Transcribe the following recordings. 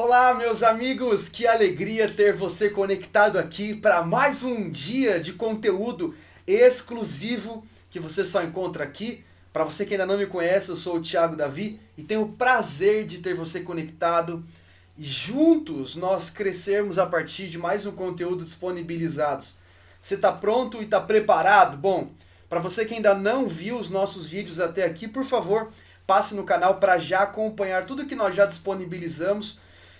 Olá, meus amigos, que alegria ter você conectado aqui para mais um dia de conteúdo exclusivo que você só encontra aqui. Para você que ainda não me conhece, eu sou o Thiago Davi e tenho o prazer de ter você conectado e juntos nós crescermos a partir de mais um conteúdo disponibilizados. Você está pronto e está preparado? Bom, para você que ainda não viu os nossos vídeos até aqui, por favor, passe no canal para já acompanhar tudo que nós já disponibilizamos.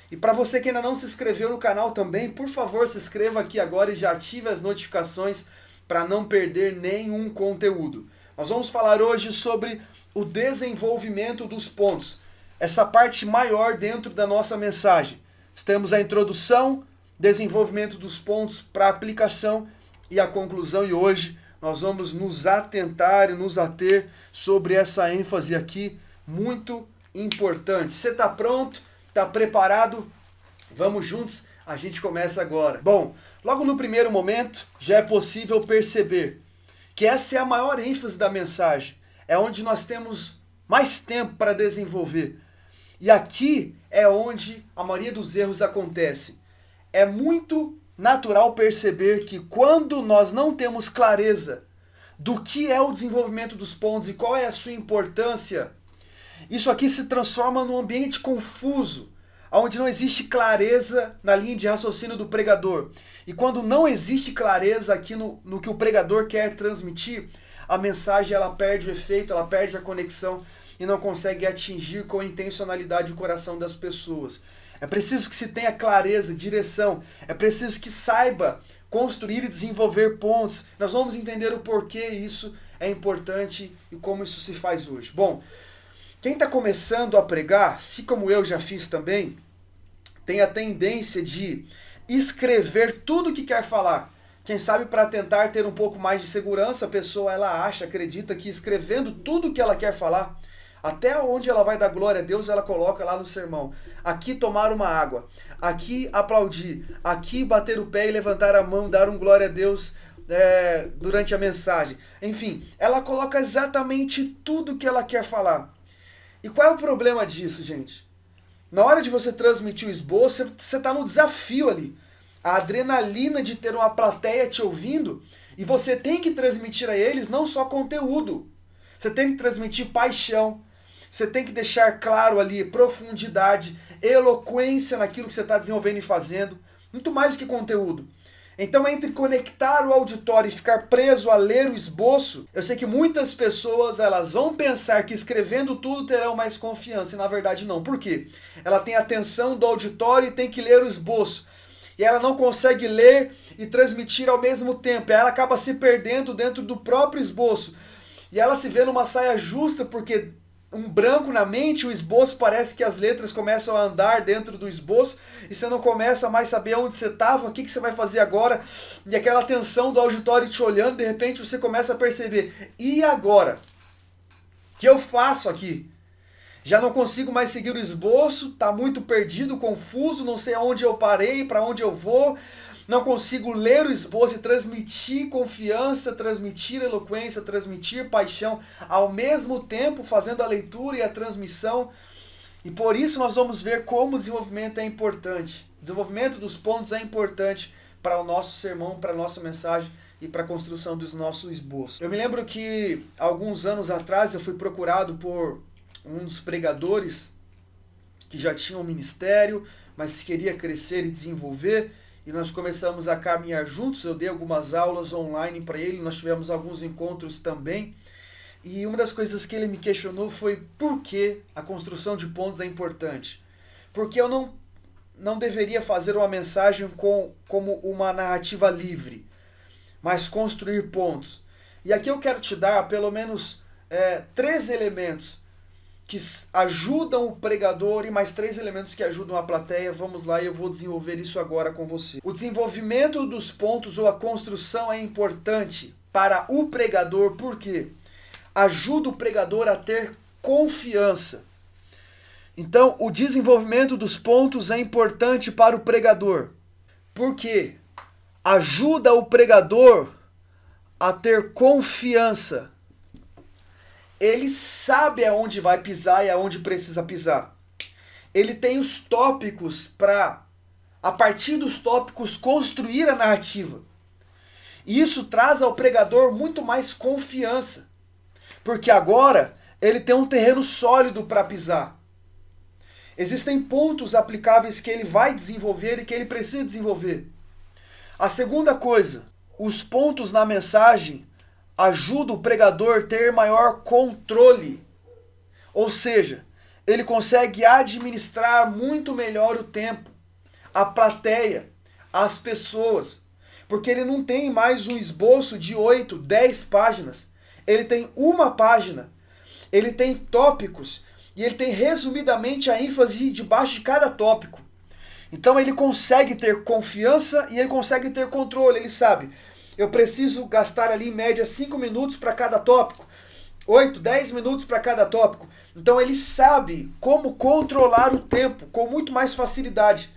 E para você que ainda não se inscreveu no canal também, por favor, se inscreva aqui agora e já ative as notificações para não perder nenhum conteúdo. Nós vamos falar hoje sobre o desenvolvimento dos pontos, essa parte maior dentro da nossa mensagem. Temos a introdução, desenvolvimento dos pontos para aplicação e a conclusão, e hoje nós vamos nos atentar e nos ater sobre essa ênfase aqui muito importante. Você está pronto? Tá preparado? Vamos juntos? A gente começa agora. Bom, logo no primeiro momento já é possível perceber que essa é a maior ênfase da mensagem. É onde nós temos mais tempo para desenvolver. E aqui é onde a maioria dos erros acontece. É muito natural perceber que quando nós não temos clareza do que é o desenvolvimento dos pontos e qual é a sua importância, isso aqui se transforma num ambiente confuso, onde não existe clareza na linha de raciocínio do pregador. E quando não existe clareza aqui no que o pregador quer transmitir, a mensagem ela perde o efeito, ela perde a conexão e não consegue atingir com intencionalidade o coração das pessoas. É preciso que se tenha clareza, direção, é preciso que saiba construir e desenvolver pontos. Nós vamos entender o porquê isso é importante e como isso se faz hoje. Bom, quem está começando a pregar, se como eu já fiz também, tem a tendência de escrever tudo o que quer falar. Quem sabe para tentar ter um pouco mais de segurança, a pessoa ela acha, acredita que escrevendo tudo o que ela quer falar, até onde ela vai dar glória a Deus, ela coloca lá no sermão. Aqui tomar uma água, aqui aplaudir, aqui bater o pé e levantar a mão, dar um glória a Deus durante a mensagem. Enfim, ela coloca exatamente tudo o que ela quer falar. E qual é o problema disso, gente? Na hora de você transmitir o esboço, você está no desafio ali. A adrenalina de ter uma plateia te ouvindo, e você tem que transmitir a eles não só conteúdo. Você tem que transmitir paixão. Você tem que deixar claro ali profundidade, eloquência naquilo que você está desenvolvendo e fazendo. Muito mais do que conteúdo. Então, entre conectar o auditório e ficar preso a ler o esboço, eu sei que muitas pessoas elas vão pensar que escrevendo tudo terão mais confiança, e na verdade não. Por quê? Ela tem a atenção do auditório e tem que ler o esboço. E ela não consegue ler e transmitir ao mesmo tempo. Ela acaba se perdendo dentro do próprio esboço. E ela se vê numa saia justa porque um branco na mente, o esboço parece que as letras começam a andar dentro do esboço e você não começa mais a saber onde você estava, o que você vai fazer agora, e aquela tensão do auditório te olhando, de repente você começa a perceber, e agora? O que eu faço aqui? Já não consigo mais seguir o esboço, está muito perdido, confuso, não sei aonde eu parei, para onde eu vou, não consigo ler o esboço e transmitir confiança, transmitir eloquência, transmitir paixão, ao mesmo tempo fazendo a leitura e a transmissão. E por isso nós vamos ver como o desenvolvimento é importante. O desenvolvimento dos pontos é importante para o nosso sermão, para a nossa mensagem e para a construção dos nossos esboços. Eu me lembro que alguns anos atrás eu fui procurado por um dos pregadores que já tinha um ministério, mas queria crescer e desenvolver. E nós começamos a caminhar juntos, eu dei algumas aulas online para ele, nós tivemos alguns encontros também. E uma das coisas que ele me questionou foi por que a construção de pontos é importante. Porque eu não deveria fazer uma mensagem como uma narrativa livre, mas construir pontos. E aqui eu quero te dar pelo menos 3 elementos que ajudam o pregador e mais 3 elementos que ajudam a plateia. Vamos lá e eu vou desenvolver isso agora com você. O desenvolvimento dos pontos ou a construção é importante para o pregador, porque ajuda o pregador a ter confiança. Então, o desenvolvimento dos pontos é importante para o pregador, porque ajuda o pregador a ter confiança. Ele sabe aonde vai pisar e aonde precisa pisar. ele tem os tópicos para, a partir dos tópicos, construir a narrativa. E isso traz ao pregador muito mais confiança, porque agora ele tem um terreno sólido para pisar. Existem pontos aplicáveis que ele vai desenvolver e que ele precisa desenvolver. A segunda coisa, os pontos na mensagem ajudam o pregador a ter maior controle. Ou seja, ele consegue administrar muito melhor o tempo, a plateia, as pessoas. Porque ele não tem mais um esboço de 8, 10 páginas. Ele tem uma página. Ele tem tópicos e ele tem resumidamente a ênfase debaixo de cada tópico. Então ele consegue ter confiança e ele consegue ter controle. Ele sabe, eu preciso gastar ali em média 5 minutos para cada tópico, 8, 10 minutos para cada tópico. Então ele sabe como controlar o tempo com muito mais facilidade,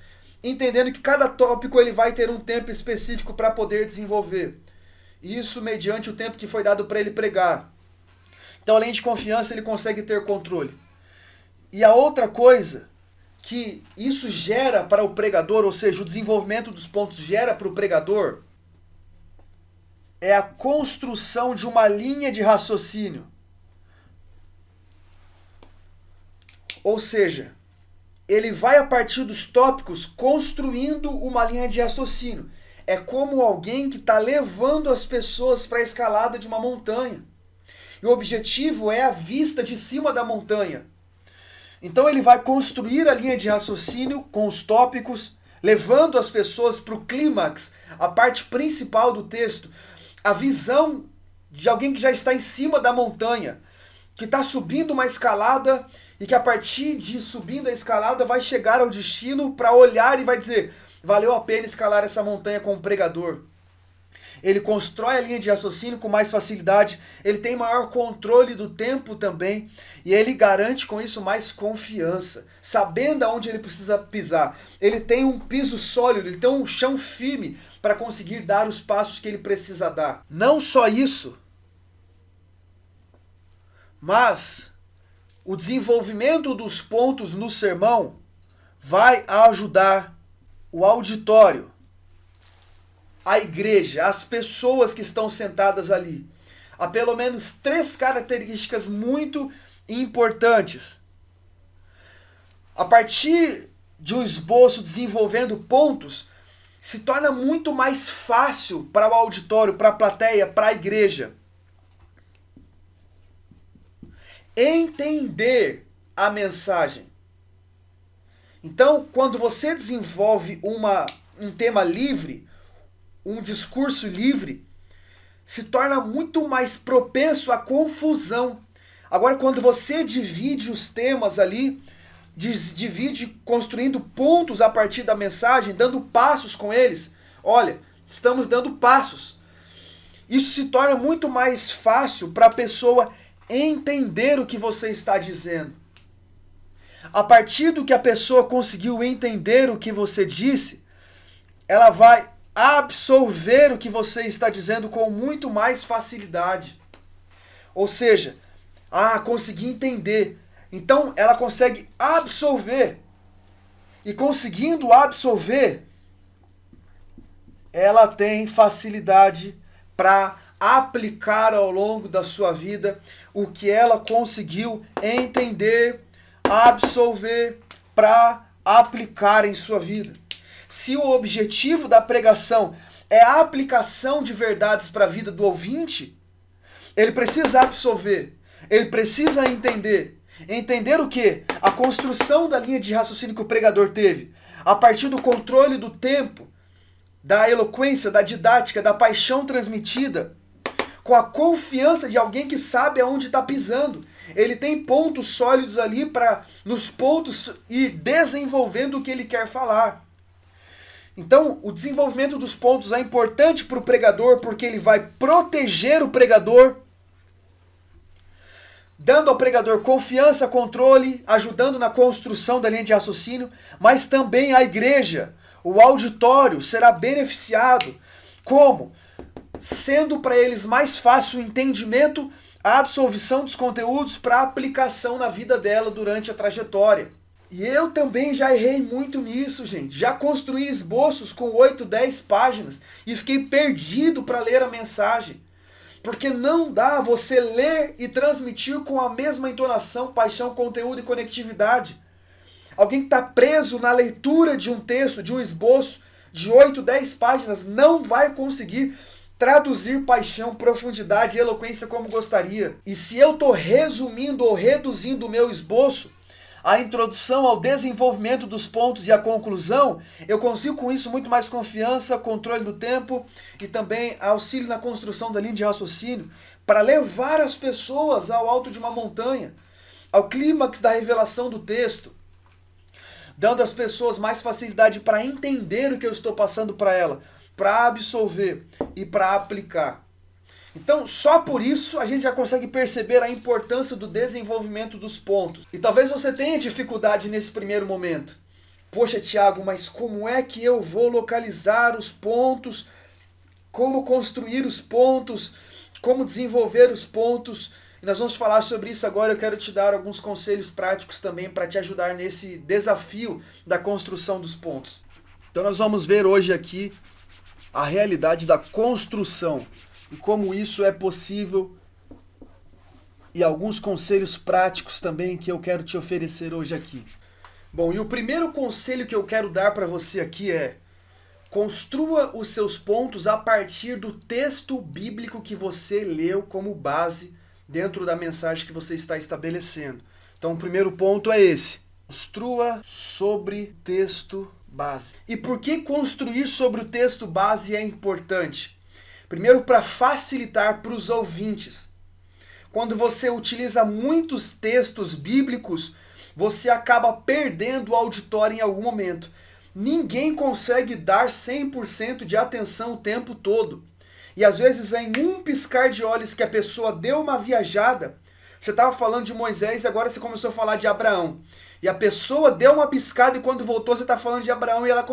entendendo que cada tópico ele vai ter um tempo específico para poder desenvolver. Isso mediante o tempo que foi dado para ele pregar. Então, além de confiança, ele consegue ter controle. E a outra coisa que isso gera para o pregador, ou seja, o desenvolvimento dos pontos gera para o pregador, é a construção de uma linha de raciocínio. Ou seja, ele vai a partir dos tópicos construindo uma linha de raciocínio. É como alguém que está levando as pessoas para a escalada de uma montanha. E o objetivo é a vista de cima da montanha. Então ele vai construir a linha de raciocínio com os tópicos, levando as pessoas para o clímax, a parte principal do texto, a visão de alguém que já está em cima da montanha, que está subindo uma escalada e que a partir de subindo a escalada vai chegar ao destino para olhar e vai dizer, valeu a pena escalar essa montanha com o pregador. Ele constrói a linha de raciocínio com mais facilidade, ele tem maior controle do tempo também, e ele garante com isso mais confiança, sabendo aonde ele precisa pisar. Ele tem um piso sólido, ele tem um chão firme para conseguir dar os passos que ele precisa dar. Não só isso, mas o desenvolvimento dos pontos no sermão vai ajudar o auditório, a igreja, as pessoas que estão sentadas ali, há pelo menos 3 características muito importantes. A partir de um esboço desenvolvendo pontos, se torna muito mais fácil para o auditório, para a plateia, para a igreja entender a mensagem. Então, quando você desenvolve um tema livre, um discurso livre, se torna muito mais propenso à confusão. Agora, quando você divide os temas ali, divide construindo pontos a partir da mensagem, dando passos com eles, olha, estamos dando passos. Isso se torna muito mais fácil para a pessoa entender o que você está dizendo. A partir do que a pessoa conseguiu entender o que você disse, ela vai absorver o que você está dizendo com muito mais facilidade. Ou seja, consegui entender. Então ela consegue absorver. E conseguindo absorver, ela tem facilidade para aplicar ao longo da sua vida o que ela conseguiu entender, absorver para aplicar em sua vida. Se o objetivo da pregação é a aplicação de verdades para a vida do ouvinte, ele precisa absorver, ele precisa entender. Entender o quê? A construção da linha de raciocínio que o pregador teve, a partir do controle do tempo, da eloquência, da didática, da paixão transmitida, com a confiança de alguém que sabe aonde está pisando. Ele tem pontos sólidos ali para, nos pontos, ir desenvolvendo o que ele quer falar. Então, o desenvolvimento dos pontos é importante para o pregador, porque ele vai proteger o pregador, dando ao pregador confiança, controle, ajudando na construção da linha de raciocínio, mas também a igreja, o auditório será beneficiado. Como? Sendo para eles mais fácil o entendimento, a absorção dos conteúdos para aplicação na vida dela durante a trajetória. E eu também já errei muito nisso, gente. Já construí esboços com 8, 10 páginas e fiquei perdido para ler a mensagem. Porque não dá você ler e transmitir com a mesma entonação, paixão, conteúdo e conectividade. Alguém que está preso na leitura de um texto, de um esboço de 8, 10 páginas, não vai conseguir traduzir paixão, profundidade e eloquência como gostaria. E se eu estou resumindo ou reduzindo o meu esboço, a introdução ao desenvolvimento dos pontos e a conclusão, eu consigo com isso muito mais confiança, controle do tempo e também auxílio na construção da linha de raciocínio para levar as pessoas ao alto de uma montanha, ao clímax da revelação do texto, dando às pessoas mais facilidade para entender o que eu estou passando para ela, para absolver e para aplicar. Então, só por isso a gente já consegue perceber a importância do desenvolvimento dos pontos. E talvez você tenha dificuldade nesse primeiro momento. Poxa, Tiago, mas como é que eu vou localizar os pontos? Como construir os pontos? Como desenvolver os pontos? E nós vamos falar sobre isso agora. Eu quero te dar alguns conselhos práticos também para te ajudar nesse desafio da construção dos pontos. Então nós vamos ver hoje aqui a realidade da construção e como isso é possível e alguns conselhos práticos também que eu quero te oferecer hoje aqui. Bom, e o primeiro conselho que eu quero dar para você aqui é: construa os seus pontos a partir do texto bíblico que você leu como base dentro da mensagem que você está estabelecendo. Então, o primeiro ponto é esse: construa sobre texto base. E por que construir sobre o texto base é importante? Primeiro, para facilitar para os ouvintes. Quando você utiliza muitos textos bíblicos, você acaba perdendo o auditório em algum momento. Ninguém consegue dar 100% de atenção o tempo todo. E às vezes, em um piscar de olhos que a pessoa deu uma viajada, você estava falando de Moisés e agora você começou a falar de Abraão. E a pessoa deu uma piscada e quando voltou você está falando de Abraão e ela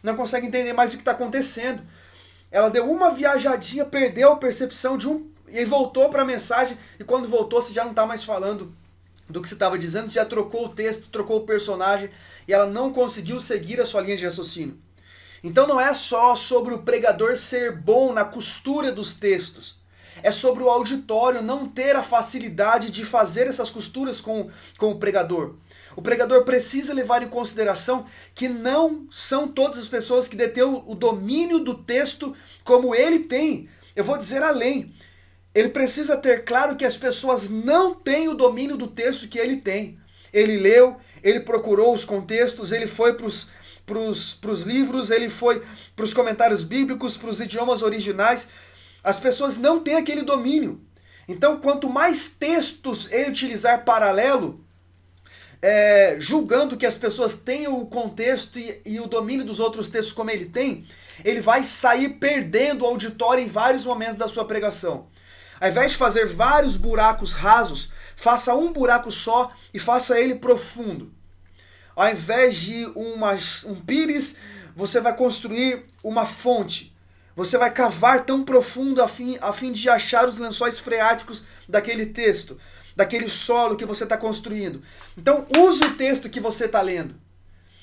não consegue entender mais o que está acontecendo. Ela deu uma viajadinha, perdeu a percepção de e voltou para a mensagem, e quando voltou você já não está mais falando do que você estava dizendo, você já trocou o texto, trocou o personagem, e ela não conseguiu seguir a sua linha de raciocínio. Então não é só sobre o pregador ser bom na costura dos textos, é sobre o auditório não ter a facilidade de fazer essas costuras com o pregador. O pregador precisa levar em consideração que não são todas as pessoas que detêm o domínio do texto como ele tem. Eu vou dizer além. Ele precisa ter claro que as pessoas não têm o domínio do texto que ele tem. Ele leu, ele procurou os contextos, ele foi para os livros, ele foi para os comentários bíblicos, para os idiomas originais. As pessoas não têm aquele domínio. Então, quanto mais textos ele utilizar paralelo, julgando que as pessoas tenham o contexto e o domínio dos outros textos como ele tem, ele vai sair perdendo o auditório em vários momentos da sua pregação. Ao invés de fazer vários buracos rasos, faça um buraco só e faça ele profundo. Ao invés de um pires, você vai construir uma fonte. Você vai cavar tão profundo a fim de achar os lençóis freáticos daquele texto, daquele solo que você está construindo. Então, use o texto que você está lendo.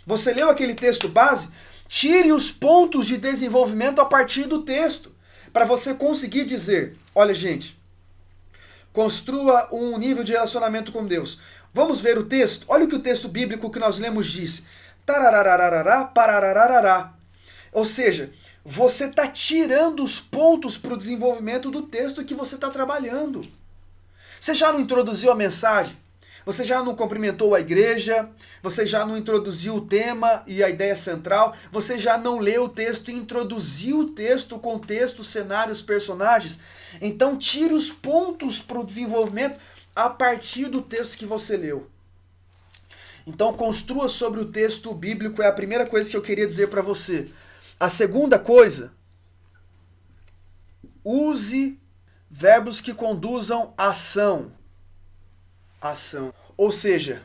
Você leu aquele texto base? Tire os pontos de desenvolvimento a partir do texto, para você conseguir dizer: olha, gente, construa um nível de relacionamento com Deus. Vamos ver o texto? Olha o que o texto bíblico que nós lemos diz. Tararararará, pararararará. Ou seja, você está tirando os pontos para o desenvolvimento do texto que você está trabalhando. Você já não introduziu a mensagem? Você já não cumprimentou a igreja? Você já não introduziu o tema e a ideia central? Você já não leu o texto e introduziu o texto, o contexto, os cenários, os personagens? Então tire os pontos para o desenvolvimento a partir do texto que você leu. Então construa sobre o texto bíblico, é a primeira coisa que eu queria dizer para você. A segunda coisa, use verbos que conduzam à ação. Ação. Ou seja,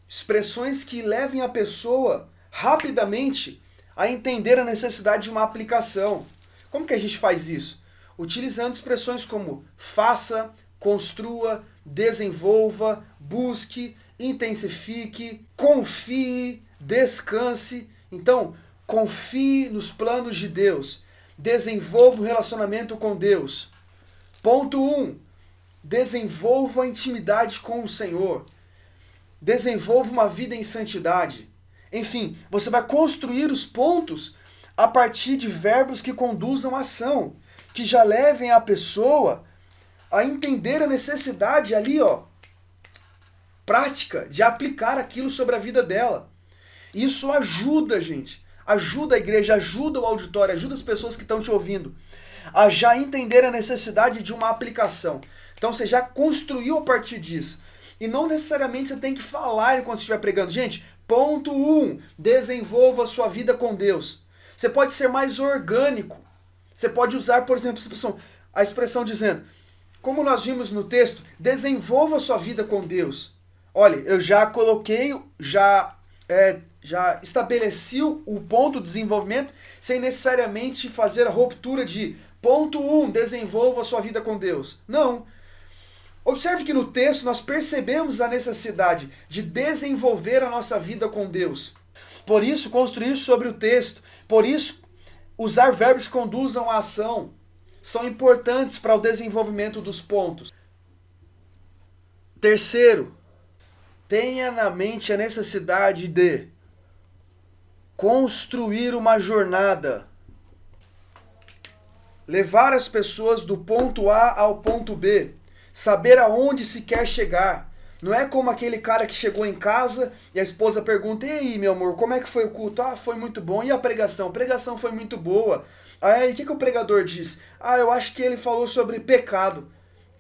expressões que levem a pessoa rapidamente a entender a necessidade de uma aplicação. Como que a gente faz isso? Utilizando expressões como faça, construa, desenvolva, busque, intensifique, confie, descanse. Então, confie nos planos de Deus. Desenvolva um relacionamento com Deus. Ponto 1. Desenvolva intimidade com o Senhor. Desenvolva uma vida em santidade. Enfim, você vai construir os pontos a partir de verbos que conduzam a ação, que já levem a pessoa a entender a necessidade ali, prática, de aplicar aquilo sobre a vida dela. Isso ajuda, gente. Ajuda a igreja, ajuda o auditório, ajuda as pessoas que estão te ouvindo a já entender a necessidade de uma aplicação. Então você já construiu a partir disso. E não necessariamente você tem que falar enquanto você estiver pregando. Gente, ponto 1, desenvolva a sua vida com Deus. Você pode ser mais orgânico. Você pode usar, por exemplo, a expressão dizendo, como nós vimos no texto, desenvolva a sua vida com Deus. Olha, eu já coloquei, já estabeleci o ponto de desenvolvimento sem necessariamente fazer a ruptura de ponto 1, desenvolva a sua vida com Deus. Não. Observe que no texto nós percebemos a necessidade de desenvolver a nossa vida com Deus. Por isso, construir sobre o texto. Por isso, usar verbos que conduzam à ação. São importantes para o desenvolvimento dos pontos. Terceiro, tenha na mente a necessidade de construir uma jornada. Levar as pessoas do ponto A ao ponto B. Saber aonde se quer chegar. Não é como aquele cara que chegou em casa e a esposa pergunta, e aí, meu amor, como é que foi o culto? Ah, foi muito bom. E a pregação? A pregação foi muito boa. Aí, o que o pregador disse? Ah, eu acho que ele falou sobre pecado.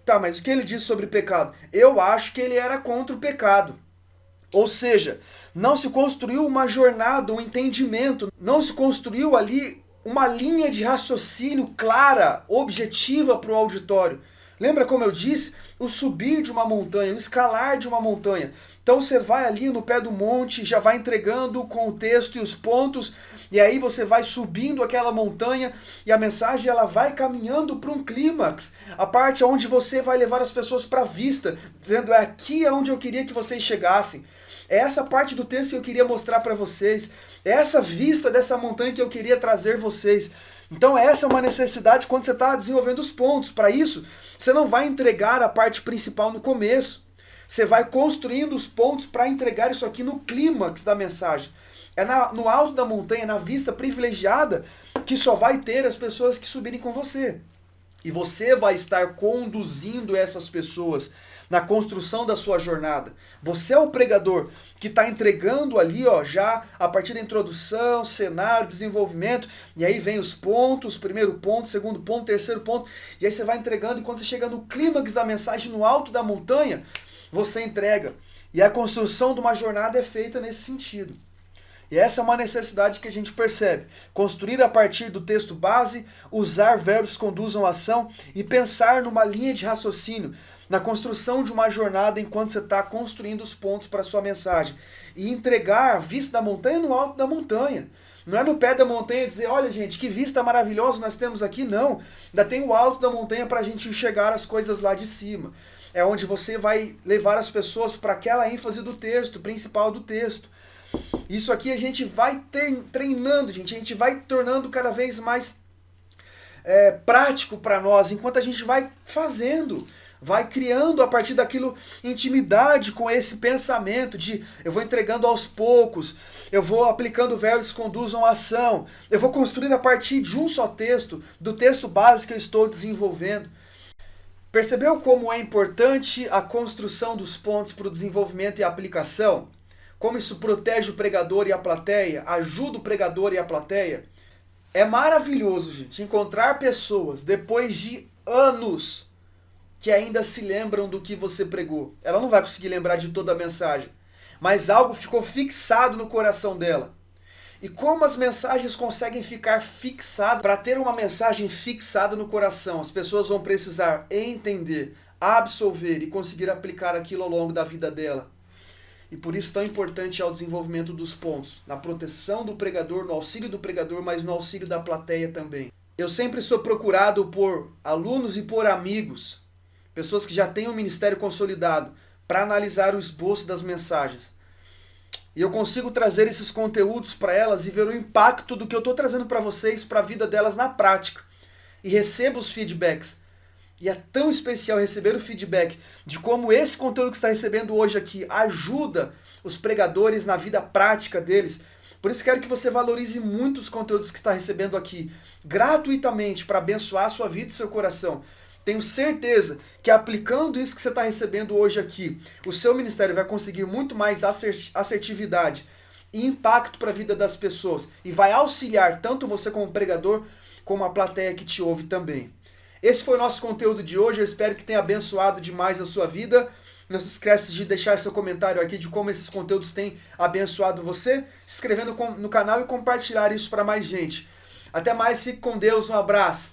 Tá, mas o que ele disse sobre pecado? Eu acho que ele era contra o pecado. Ou seja, não se construiu uma jornada, um entendimento, não se construiu ali uma linha de raciocínio clara, objetiva para o auditório. Lembra como eu disse? O subir de uma montanha, o escalar de uma montanha. Então você vai ali no pé do monte, já vai entregando o contexto e os pontos, e aí você vai subindo aquela montanha e a mensagem ela vai caminhando para um clímax, a parte onde você vai levar as pessoas para a vista, dizendo, é aqui onde eu queria que vocês chegassem. É essa parte do texto que eu queria mostrar para vocês. É essa vista dessa montanha que eu queria trazer vocês. Então essa é uma necessidade quando você está desenvolvendo os pontos. Para isso, você não vai entregar a parte principal no começo. Você vai construindo os pontos para entregar isso aqui no clímax da mensagem. É no alto da montanha, na vista privilegiada, que só vai ter as pessoas que subirem com você. E você vai estar conduzindo essas pessoas na construção da sua jornada. Você é o pregador que está entregando ali, já a partir da introdução, cenário, desenvolvimento, e aí vem os pontos, primeiro ponto, segundo ponto, terceiro ponto, e aí você vai entregando, e quando você chega no clímax da mensagem, no alto da montanha, você entrega. E a construção de uma jornada é feita nesse sentido. E essa é uma necessidade que a gente percebe. Construir a partir do texto base, usar verbos que conduzam a ação e pensar numa linha de raciocínio, na construção de uma jornada enquanto você está construindo os pontos para a sua mensagem. E entregar a vista da montanha no alto da montanha. Não é no pé da montanha dizer, olha gente, que vista maravilhosa nós temos aqui, não. Ainda tem o alto da montanha para a gente enxergar as coisas lá de cima. É onde você vai levar as pessoas para aquela ênfase do texto, principal do texto. Isso aqui a gente vai treinando, gente. A gente vai tornando cada vez mais prático para nós, enquanto a gente vai fazendo. Vai criando a partir daquilo intimidade com esse pensamento de eu vou entregando aos poucos, eu vou aplicando verbos que conduzam a ação, eu vou construindo a partir de um só texto, do texto base que eu estou desenvolvendo. Percebeu como é importante a construção dos pontos para o desenvolvimento e aplicação? Como isso protege o pregador e a plateia, ajuda o pregador e a plateia? É maravilhoso, gente, encontrar pessoas depois de anos que ainda se lembram do que você pregou. Ela não vai conseguir lembrar de toda a mensagem, mas algo ficou fixado no coração dela. E como as mensagens conseguem ficar fixadas? Para ter uma mensagem fixada no coração, as pessoas vão precisar entender, absorver e conseguir aplicar aquilo ao longo da vida dela. E por isso tão importante é o desenvolvimento dos pontos, na proteção do pregador, no auxílio do pregador, mas no auxílio da plateia também. Eu sempre sou procurado por alunos e por amigos, pessoas que já têm um ministério consolidado, para analisar o esboço das mensagens. E eu consigo trazer esses conteúdos para elas e ver o impacto do que eu estou trazendo para vocês, para a vida delas na prática. E recebo os feedbacks. E é tão especial receber o feedback de como esse conteúdo que você está recebendo hoje aqui ajuda os pregadores na vida prática deles. Por isso quero que você valorize muito os conteúdos que está recebendo aqui, gratuitamente, para abençoar a sua vida e seu coração. Tenho certeza que aplicando isso que você está recebendo hoje aqui, o seu ministério vai conseguir muito mais assertividade e impacto para a vida das pessoas. E vai auxiliar tanto você como pregador, como a plateia que te ouve também. Esse foi o nosso conteúdo de hoje, eu espero que tenha abençoado demais a sua vida. Não se esqueça de deixar seu comentário aqui de como esses conteúdos têm abençoado você, se inscrevendo no canal e compartilhar isso para mais gente. Até mais, fique com Deus, um abraço.